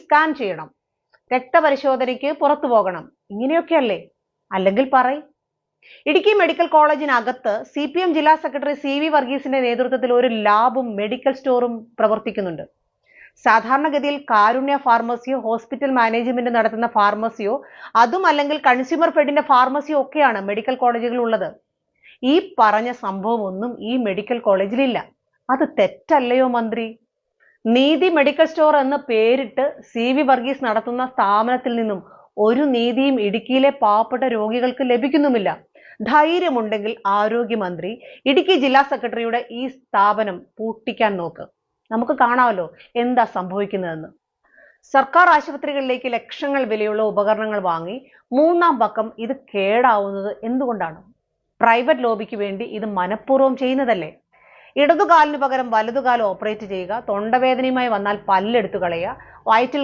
Scan ചെയ്യണം, രക്തപരിശോധനയ്ക്ക് പുറത്തു പോകണം, ഇങ്ങനെയൊക്കെയല്ലേ? അല്ലെങ്കിൽ പറയ്. ഇടുക്കി മെഡിക്കൽ കോളേജിനകത്ത് CPM ജില്ലാ സെക്രട്ടറി CV വർഗീസിന്റെ നേതൃത്വത്തിൽ ഒരു ലാബും മെഡിക്കൽ സ്റ്റോറും പ്രവർത്തിക്കുന്നുണ്ട്. സാധാരണഗതിയിൽ കാരുണ്യ ഫാർമസിയോ ഹോസ്പിറ്റൽ മാനേജ്മെന്റ് നടത്തുന്ന ഫാർമസിയോ അതും അല്ലെങ്കിൽ കൺസ്യൂമർ ഫെഡിന്റെ ഫാർമസിയോ ഒക്കെയാണ് മെഡിക്കൽ കോളേജുകൾ ഉള്ളത്. ഈ പറഞ്ഞ സംഭവം ഒന്നും ഈ മെഡിക്കൽ കോളേജിലില്ല. അത് തെറ്റല്ലയോ മന്ത്രി? നീതി മെഡിക്കൽ സ്റ്റോർ എന്ന് പേരിട്ട് CV വർഗീസ് നടത്തുന്ന സ്ഥാപനത്തിൽ നിന്നും ഒരു നീതിയും ഇടുക്കിയിലെ പാവപ്പെട്ട രോഗികൾക്ക് ലഭിക്കുന്നുമില്ല. ധൈര്യമുണ്ടെങ്കിൽ ആരോഗ്യമന്ത്രി ഇടുക്കി ജില്ലാ സെക്രട്ടറിയുടെ ഈ സ്ഥാപനം പൂട്ടിക്കാൻ നോക്ക്. നമുക്ക് കാണാമല്ലോ എന്താ സംഭവിക്കുന്നതെന്ന്. സർക്കാർ ആശുപത്രികളിലേക്ക് ലക്ഷങ്ങൾ വിലയുള്ള ഉപകരണങ്ങൾ വാങ്ങി മൂന്നാം പക്കം ഇത് കേടാവുന്നത് എന്തുകൊണ്ടാണ്? പ്രൈവറ്റ് ലോബിക്ക് വേണ്ടി ഇത് മനഃപൂർവ്വം ചെയ്യുന്നതല്ലേ? ഇടതുകാലിന് പകരം വലതുകാലം ഓപ്പറേറ്റ് ചെയ്യുക, തൊണ്ടവേദനയുമായി വന്നാൽ പല്ലെടുത്തു കളയുക, വയറ്റിൽ